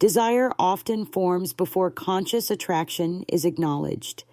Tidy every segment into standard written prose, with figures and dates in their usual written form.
Desire often forms before conscious attraction is acknowledged.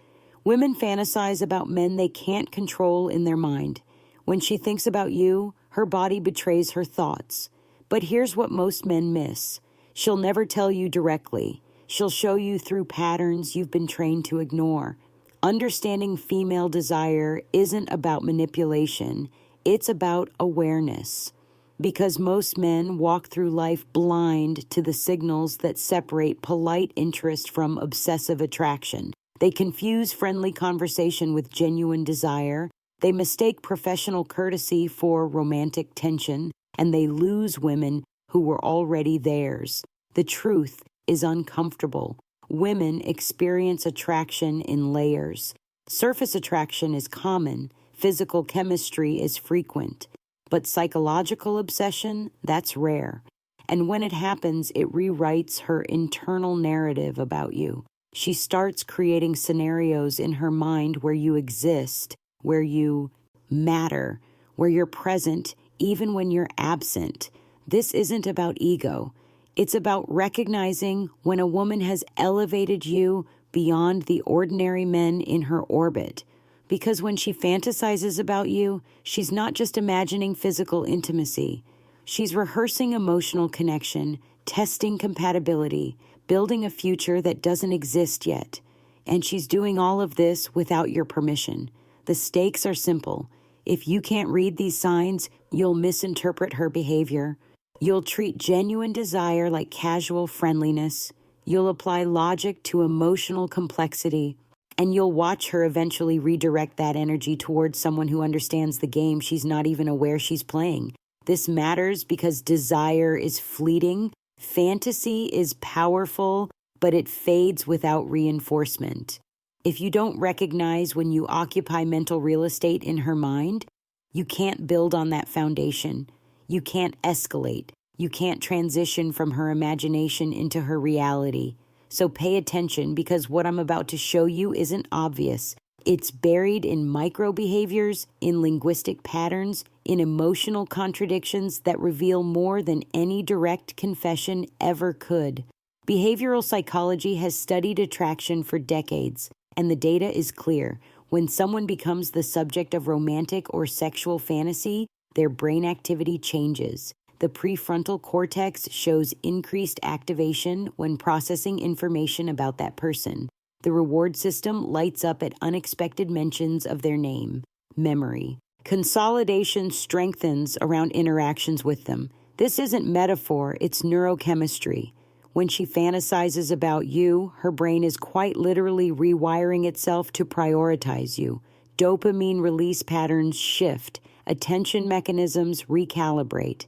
Women fantasize about men they can't control in their mind. When she thinks about you, her body betrays her thoughts. But here's what most men miss. She'll never tell you directly. She'll show you through patterns you've been trained to ignore. Understanding female desire isn't about manipulation. It's about awareness. Because most men walk through life blind to the signals that separate polite interest from obsessive attraction. They confuse friendly conversation with genuine desire. They mistake professional courtesy for romantic tension, and they lose women who were already theirs. The truth is uncomfortable. Women experience attraction in layers. Surface attraction is common. Physical chemistry is frequent. But psychological obsession, that's rare. And when it happens, it rewrites her internal narrative about you. She starts creating scenarios in her mind where you exist, where you matter, where you're present even when you're absent. This isn't about ego. It's about recognizing when a woman has elevated you beyond the ordinary men in her orbit. Because when she fantasizes about you, she's not just imagining physical intimacy. She's rehearsing emotional connection, testing compatibility, building a future that doesn't exist yet. And she's doing all of this without your permission. The stakes are simple. If you can't read these signs, you'll misinterpret her behavior. You'll treat genuine desire like casual friendliness. You'll apply logic to emotional complexity. And you'll watch her eventually redirect that energy towards someone who understands the game she's not even aware she's playing. This matters because desire is fleeting, fantasy is powerful, but it fades without reinforcement. If you don't recognize when you occupy mental real estate in her mind, you can't build on that foundation. You can't escalate. You can't transition from her imagination into her reality. So pay attention, because what I'm about to show you isn't obvious. It's buried in micro behaviors, in linguistic patterns, in emotional contradictions that reveal more than any direct confession ever could. Behavioral psychology has studied attraction for decades, and the data is clear. When someone becomes the subject of romantic or sexual fantasy, their brain activity changes. The prefrontal cortex shows increased activation when processing information about that person. The reward system lights up at unexpected mentions of their name. Memory. Consolidation strengthens around interactions with them. This isn't metaphor, it's neurochemistry. When she fantasizes about you, her brain is quite literally rewiring itself to prioritize you. Dopamine release patterns shift. Attention mechanisms recalibrate.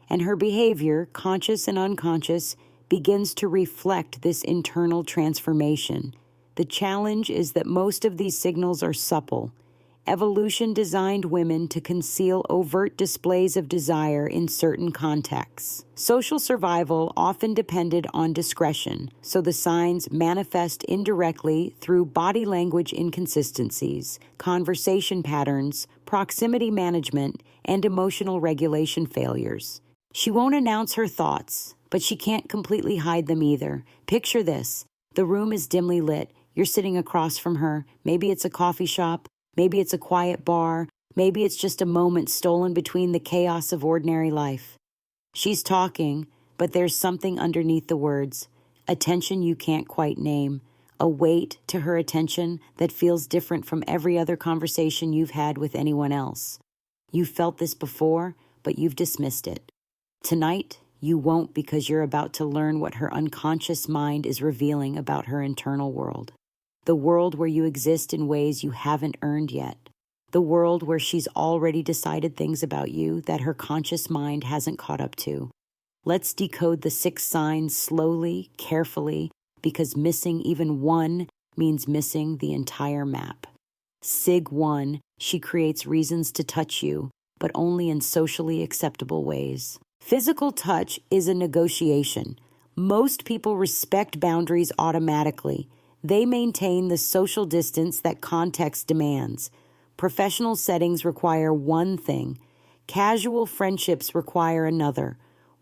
And her behavior, conscious and unconscious, begins to reflect this internal transformation. The challenge is that most of these signals are supple. Evolution designed women to conceal overt displays of desire in certain contexts. Social survival often depended on discretion, so the signs manifest indirectly through body language inconsistencies, conversation patterns, proximity management, and emotional regulation failures. She won't announce her thoughts, but she can't completely hide them either. Picture this. The room is dimly lit. You're sitting across from her. Maybe it's a coffee shop. Maybe it's a quiet bar. Maybe it's just a moment stolen between the chaos of ordinary life. She's talking, but there's something underneath the words. Attention you can't quite name. A weight to her attention that feels different from every other conversation you've had with anyone else. You've felt this before, but you've dismissed it. Tonight, you won't, because you're about to learn what her unconscious mind is revealing about her internal world. The world where you exist in ways you haven't earned yet. The world where she's already decided things about you that her conscious mind hasn't caught up to. Let's decode the 6 signs slowly, carefully, because missing even one means missing the entire map. Sig 1, she creates reasons to touch you, but only in socially acceptable ways. Physical touch is a negotiation. Most people respect boundaries automatically. They maintain the social distance that context demands. Professional settings require one thing. Casual friendships require another.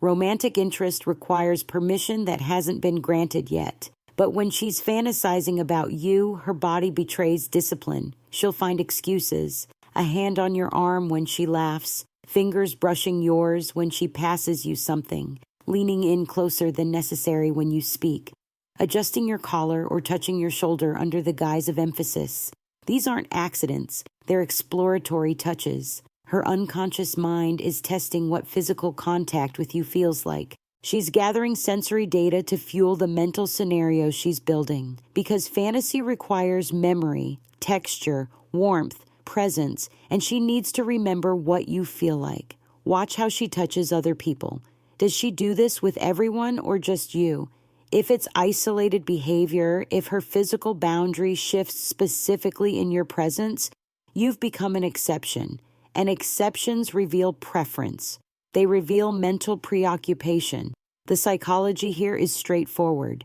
Romantic interest requires permission that hasn't been granted yet. But when she's fantasizing about you, her body betrays discipline. She'll find excuses. A hand on your arm when she laughs, fingers brushing yours when she passes you something, leaning in closer than necessary when you speak, adjusting your collar or touching your shoulder under the guise of emphasis. These aren't accidents, they're exploratory touches. Her unconscious mind is testing what physical contact with you feels like. She's gathering sensory data to fuel the mental scenario she's building. Because fantasy requires memory, texture, warmth, presence, and she needs to remember what you feel like. Watch how she touches other people. Does she do this with everyone or just you? If it's isolated behavior, if her physical boundary shifts specifically in your presence, you've become an exception. And exceptions reveal preference. They reveal mental preoccupation. The psychology here is straightforward.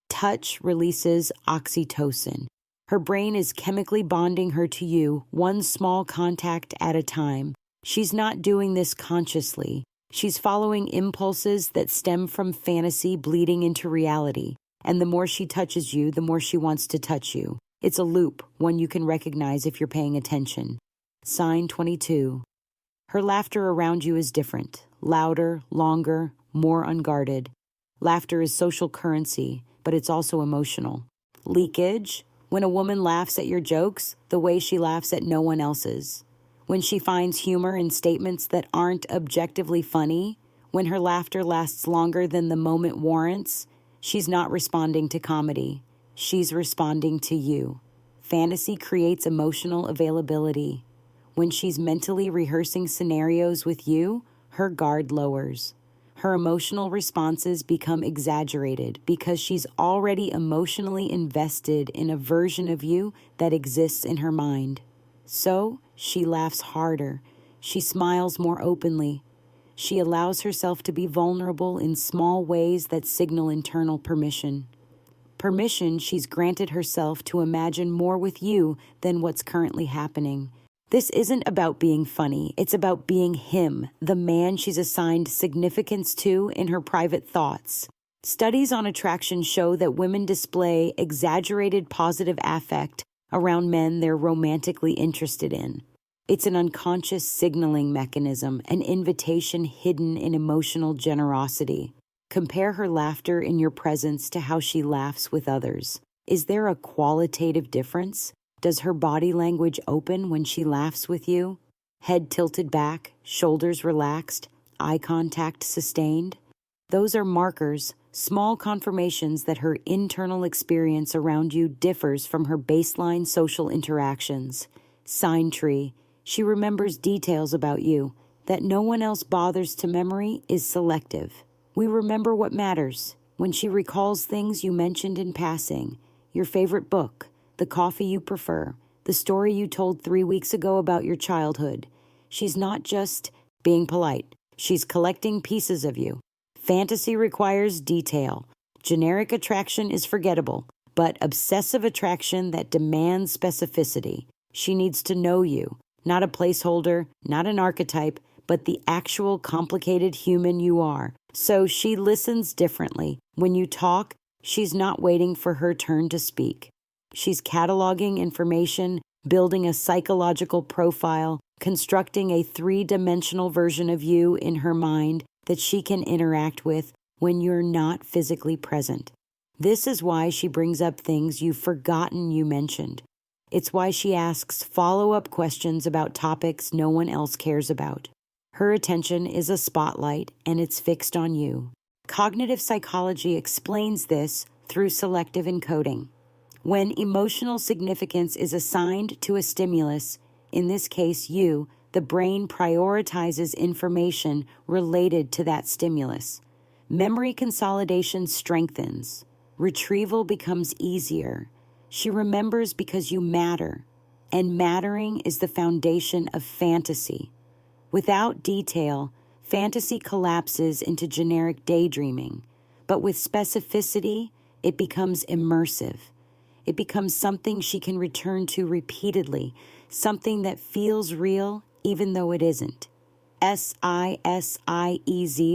Touch releases oxytocin. Her brain is chemically bonding her to you, one small contact at a time. She's not doing this consciously. She's following impulses that stem from fantasy bleeding into reality. And the more she touches you, the more she wants to touch you. It's a loop, one you can recognize if you're paying attention. Sign 22. Her laughter around you is different. Louder, longer, more unguarded. Laughter is social currency, but it's also emotional. Leakage. When a woman laughs at your jokes, the way she laughs at no one else's. When she finds humor in statements that aren't objectively funny, when her laughter lasts longer than the moment warrants, she's not responding to comedy. She's responding to you. Fantasy creates emotional availability. When she's mentally rehearsing scenarios with you, her guard lowers. Her emotional responses become exaggerated because she's already emotionally invested in a version of you that exists in her mind. So, she laughs harder. She smiles more openly. She allows herself to be vulnerable in small ways that signal internal permission. Permission she's granted herself to imagine more with you than what's currently happening. This isn't about being funny. It's about being him, the man she's assigned significance to in her private thoughts. Studies on attraction show that women display exaggerated positive affect around men they're romantically interested in. It's an unconscious signaling mechanism, an invitation hidden in emotional generosity. Compare her laughter in your presence to how she laughs with others. Is there a qualitative difference? Does her body language open when she laughs with you? Head tilted back, shoulders relaxed, eye contact sustained? Those are markers, small confirmations that her internal experience around you differs from her baseline social interactions. Sign tree. She remembers details about you. That no one else bothers to memory is selective. We remember what matters. When she recalls things you mentioned in passing, your favorite book, the coffee you prefer, the story you told 3 weeks ago about your childhood. She's not just being polite. She's collecting pieces of you. Fantasy requires detail. Generic attraction is forgettable, but obsessive attraction that demands specificity. She needs to know you, not a placeholder, not an archetype, but the actual complicated human you are. So she listens differently. When you talk, she's not waiting for her turn to speak. She's cataloging information, building a psychological profile, constructing a 3-dimensional version of you in her mind that she can interact with when you're not physically present. This is why she brings up things you've forgotten you mentioned. It's why she asks follow-up questions about topics no one else cares about. Her attention is a spotlight, and it's fixed on you. Cognitive psychology explains this through selective encoding. When emotional significance is assigned to a stimulus, in this case you, the brain prioritizes information related to that stimulus. Memory consolidation strengthens. Retrieval becomes easier. She remembers because you matter, and mattering is the foundation of fantasy. Without detail, fantasy collapses into generic daydreaming, but with specificity, it becomes immersive. It becomes something she can return to repeatedly, something that feels real even though it isn't. SISIEZ,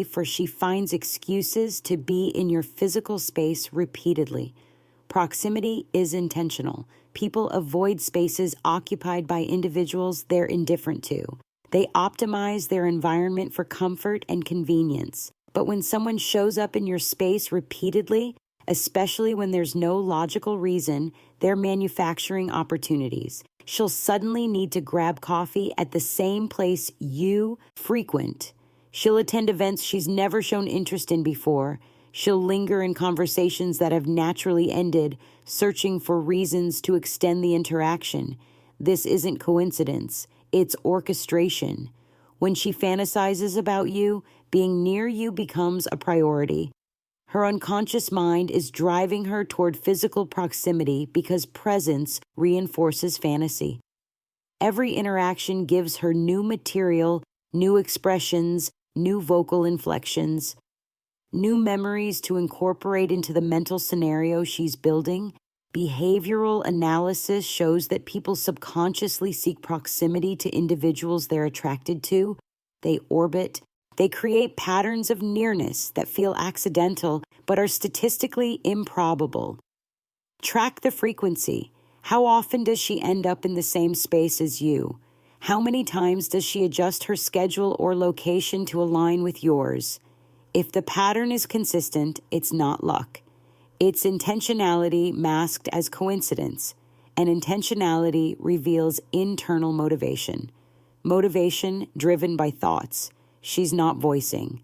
for she finds excuses to be in your physical space repeatedly. Proximity is intentional. People avoid spaces occupied by individuals they're indifferent to. They optimize their environment for comfort and convenience. But when someone shows up in your space repeatedly, especially when there's no logical reason, they're manufacturing opportunities. She'll suddenly need to grab coffee at the same place you frequent. She'll attend events she's never shown interest in before. She'll linger in conversations that have naturally ended, searching for reasons to extend the interaction. This isn't coincidence, it's orchestration. When she fantasizes about you, being near you becomes a priority. Her unconscious mind is driving her toward physical proximity because presence reinforces fantasy. Every interaction gives her new material, new expressions, new vocal inflections, new memories to incorporate into the mental scenario she's building. Behavioral analysis shows that people subconsciously seek proximity to individuals they're attracted to. They orbit. They create patterns of nearness that feel accidental but are statistically improbable. Track the frequency. How often does she end up in the same space as you? How many times does she adjust her schedule or location to align with yours? If the pattern is consistent, it's not luck. It's intentionality masked as coincidence, and intentionality reveals internal motivation. Motivation driven by thoughts she's not voicing.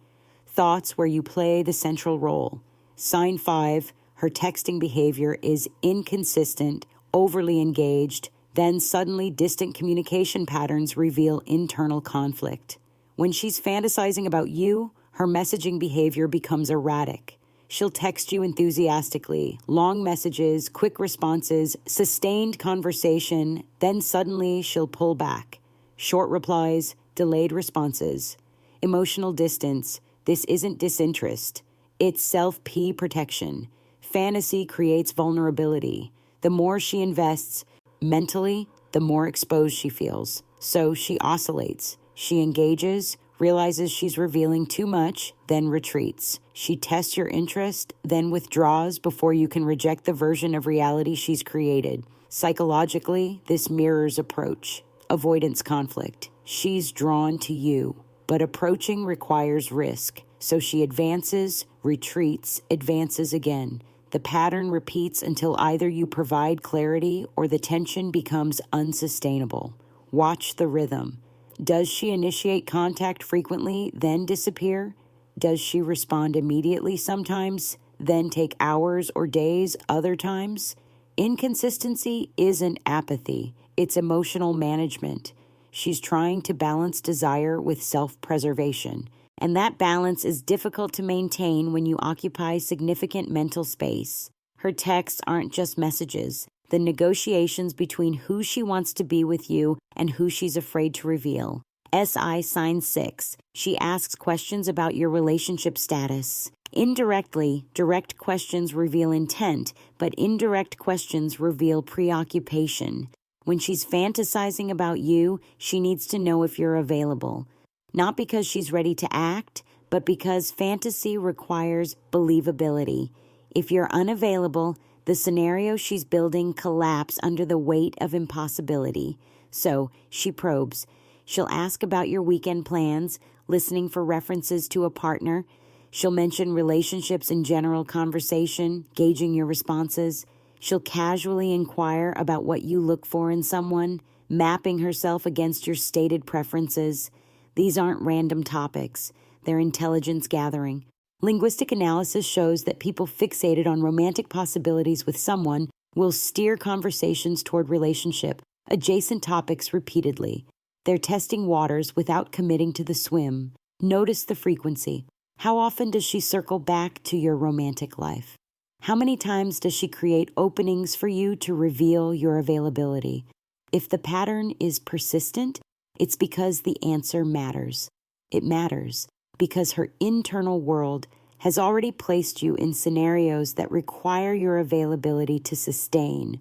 Thoughts where you play the central role. Sign 5, her texting behavior is inconsistent, overly engaged, then suddenly distant communication patterns reveal internal conflict. When she's fantasizing about you, her messaging behavior becomes erratic. She'll text you enthusiastically, long messages, quick responses, sustained conversation, then suddenly she'll pull back. Short replies, delayed responses. Emotional distance. This isn't disinterest. It's self-P protection. Fantasy creates vulnerability. The more she invests mentally, the more exposed she feels. So she oscillates. She engages, realizes she's revealing too much, then retreats. She tests your interest, then withdraws before you can reject the version of reality she's created. Psychologically, this mirrors approach. Avoidance conflict. She's drawn to you, but approaching requires risk. So she advances, retreats, advances again. The pattern repeats until either you provide clarity or the tension becomes unsustainable. Watch the rhythm. Does she initiate contact frequently, then disappear? Does she respond immediately sometimes, then take hours or days other times? Inconsistency isn't apathy. It's emotional management. She's trying to balance desire with self-preservation. And that balance is difficult to maintain when you occupy significant mental space. Her texts aren't just messages. The negotiations between who she wants to be with you and who she's afraid to reveal. SI sign 6. She asks questions about your relationship status. Indirectly, direct questions reveal intent, but indirect questions reveal preoccupation. When she's fantasizing about you, she needs to know if you're available. Not because she's ready to act, but because fantasy requires believability. If you're unavailable, the scenario she's building collapses under the weight of impossibility. So she probes. She'll ask about your weekend plans, listening for references to a partner. She'll mention relationships in general conversation, gauging your responses. She'll casually inquire about what you look for in someone, mapping herself against your stated preferences. These aren't random topics. They're intelligence gathering. Linguistic analysis shows that people fixated on romantic possibilities with someone will steer conversations toward relationship, adjacent topics repeatedly. They're testing waters without committing to the swim. Notice the frequency. How often does she circle back to your romantic life? How many times does she create openings for you to reveal your availability? If the pattern is persistent, it's because the answer matters. It matters because her internal world has already placed you in scenarios that require your availability to sustain.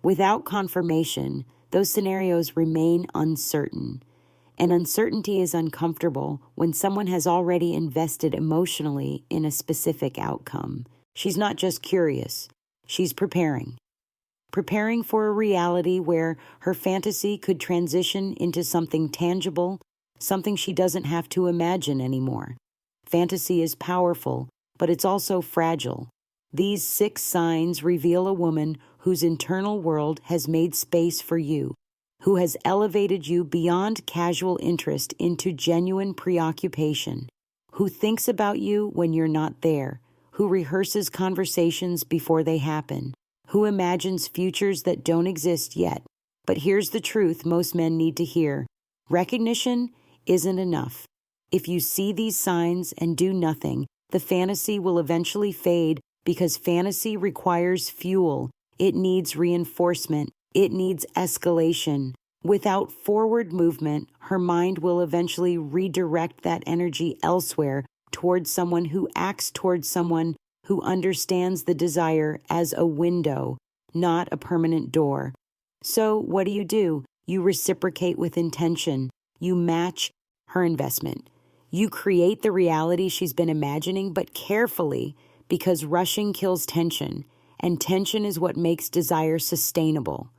Without confirmation, those scenarios remain uncertain. And uncertainty is uncomfortable when someone has already invested emotionally in a specific outcome. She's not just curious, she's preparing. Preparing for a reality where her fantasy could transition into something tangible, something she doesn't have to imagine anymore. Fantasy is powerful, but it's also fragile. These 6 signs reveal a woman whose internal world has made space for you, who has elevated you beyond casual interest into genuine preoccupation, who thinks about you when you're not there, who rehearses conversations before they happen, who imagines futures that don't exist yet. But here's the truth most men need to hear. Recognition isn't enough. If you see these signs and do nothing, the fantasy will eventually fade because fantasy requires fuel. It needs reinforcement. It needs escalation. Without forward movement, her mind will eventually redirect that energy elsewhere towards someone who acts towards someone who understands the desire as a window, not a permanent door. So what do? You reciprocate with intention. You match her investment. You create the reality she's been imagining, but carefully, because rushing kills tension, and tension is what makes desire sustainable.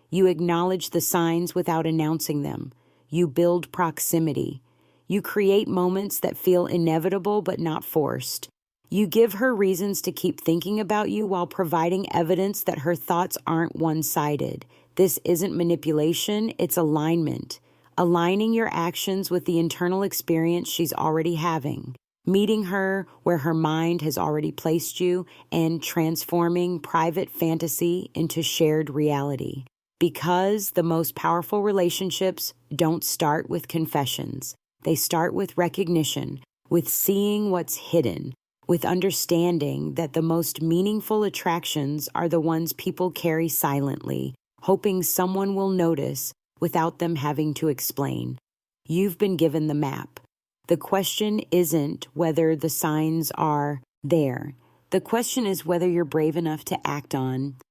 You acknowledge the signs without announcing them. You build proximity. You create moments that feel inevitable but not forced. You give her reasons to keep thinking about you while providing evidence that her thoughts aren't one-sided. This isn't manipulation, it's alignment. Aligning your actions with the internal experience she's already having. Meeting her where her mind has already placed you and transforming private fantasy into shared reality. Because the most powerful relationships don't start with confessions. They start with recognition, with seeing what's hidden, with understanding that the most meaningful attractions are the ones people carry silently, hoping someone will notice without them having to explain. You've been given the map. The question isn't whether the signs are there. The question is whether you're brave enough to act on